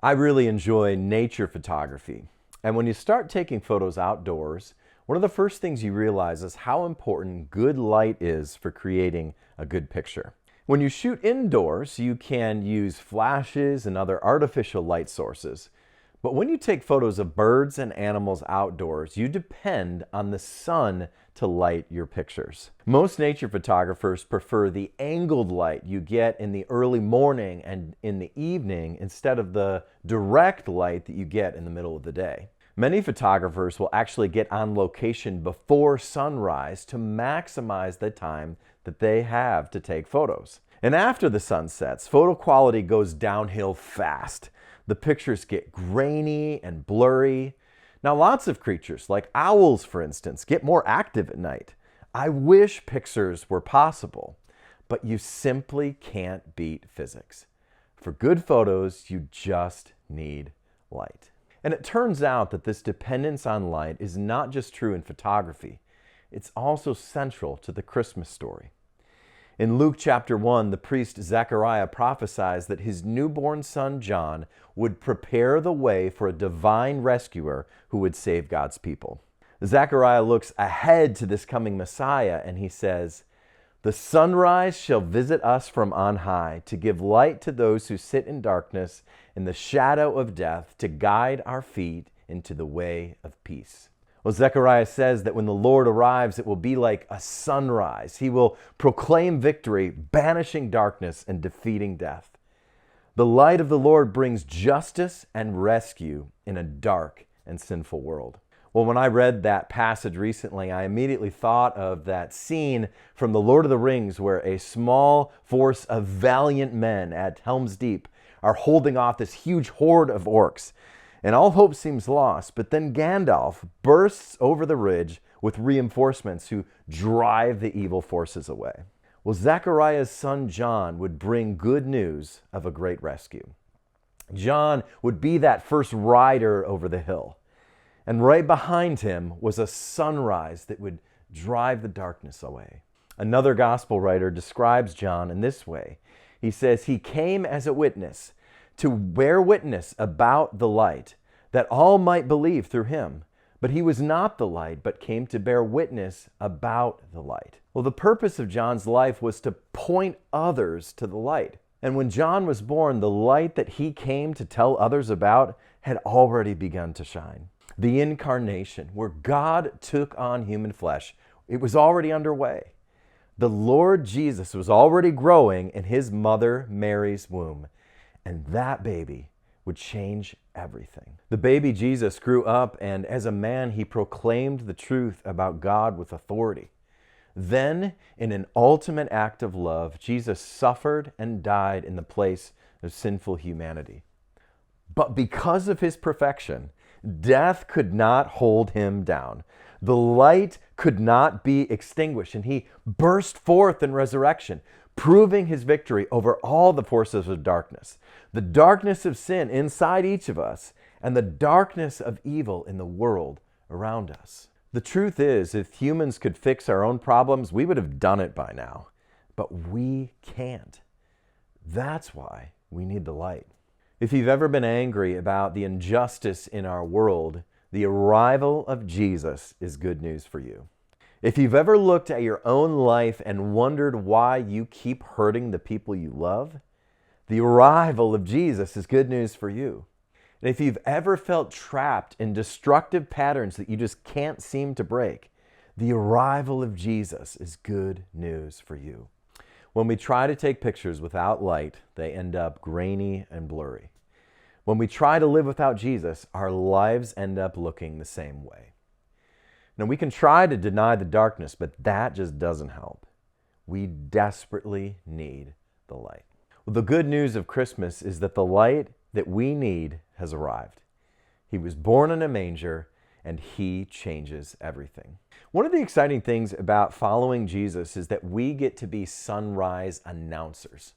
I really enjoy nature photography. And when you start taking photos outdoors, one of the first things you realize is how important good light is for creating a good picture. When you shoot indoors, you can use flashes and other artificial light sources. But when you take photos of birds and animals outdoors, you depend on the sun to light your pictures. Most nature photographers prefer the angled light you get in the early morning and in the evening instead of the direct light that you get in the middle of the day. Many photographers will actually get on location before sunrise to maximize the time that they have to take photos. And after the sun sets, photo quality goes downhill fast. The pictures get grainy and blurry. Now, lots of creatures, like owls for instance, get more active at night. I wish pictures were possible, but you simply can't beat physics. For good photos, you just need light. And it turns out that this dependence on light is not just true in photography, it's also central to the Christmas story. In Luke chapter 1, the priest Zechariah prophesies that his newborn son John would prepare the way for a divine rescuer who would save God's people. Zechariah looks ahead to this coming Messiah and he says, "The sunrise shall visit us from on high to give light to those who sit in darkness in the shadow of death, to guide our feet into the way of peace." Well, Zechariah says that when the Lord arrives, it will be like a sunrise. He will proclaim victory, banishing darkness and defeating death. The light of the Lord brings justice and rescue in a dark and sinful world. Well, when I read that passage recently, I immediately thought of that scene from The Lord of the Rings where a small force of valiant men at Helm's Deep are holding off this huge horde of orcs. And all hope seems lost, but then Gandalf bursts over the ridge with reinforcements who drive the evil forces away. Well, Zechariah's son John would bring good news of a great rescue. John would be that first rider over the hill. And right behind him was a sunrise that would drive the darkness away. Another gospel writer describes John in this way. He says, "He came as a witness, to bear witness about the light, that all might believe through him. But he was not the light, but came to bear witness about the light." Well, the purpose of John's life was to point others to the light. And when John was born, the light that he came to tell others about had already begun to shine. The incarnation, where God took on human flesh, it was already underway. The Lord Jesus was already growing in his mother Mary's womb. And that baby would change everything. The baby Jesus grew up, and as a man, he proclaimed the truth about God with authority. Then, in an ultimate act of love, Jesus suffered and died in the place of sinful humanity. But because of his perfection, death could not hold him down. The light could not be extinguished, and he burst forth in resurrection, proving his victory over all the forces of darkness, the darkness of sin inside each of us, and the darkness of evil in the world around us. The truth is, if humans could fix our own problems, we would have done it by now. But we can't. That's why we need the light. If you've ever been angry about the injustice in our world, the arrival of Jesus is good news for you. If you've ever looked at your own life and wondered why you keep hurting the people you love, the arrival of Jesus is good news for you. And if you've ever felt trapped in destructive patterns that you just can't seem to break, the arrival of Jesus is good news for you. When we try to take pictures without light, they end up grainy and blurry. When we try to live without Jesus, our lives end up looking the same way. Now, we can try to deny the darkness, but that just doesn't help. We desperately need the light. Well, the good news of Christmas is that the light that we need has arrived. He was born in a manger, and he changes everything. One of the exciting things about following Jesus is that we get to be sunrise announcers.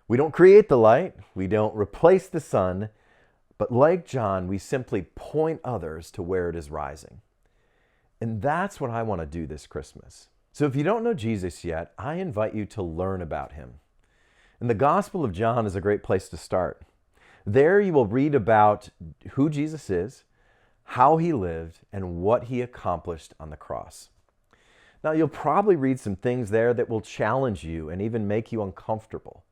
We don't create the light, we don't replace the sun, but like John, we simply point others to where it is rising. And that's what I want to do this Christmas. So if you don't know Jesus yet, I invite you to learn about him. And the Gospel of John is a great place to start. There you will read about who Jesus is, how he lived, and what he accomplished on the cross. Now, you'll probably read some things there that will challenge you and even make you uncomfortable.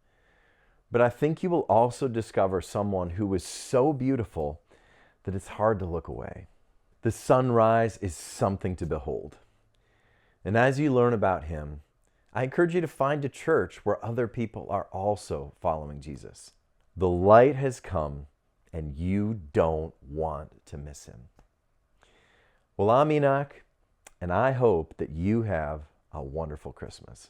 But I think you will also discover someone who is so beautiful that it's hard to look away. The sunrise is something to behold. And as you learn about him, I encourage you to find a church where other people are also following Jesus. The light has come, and you don't want to miss him. Well, I'm Enoch, and I hope that you have a wonderful Christmas.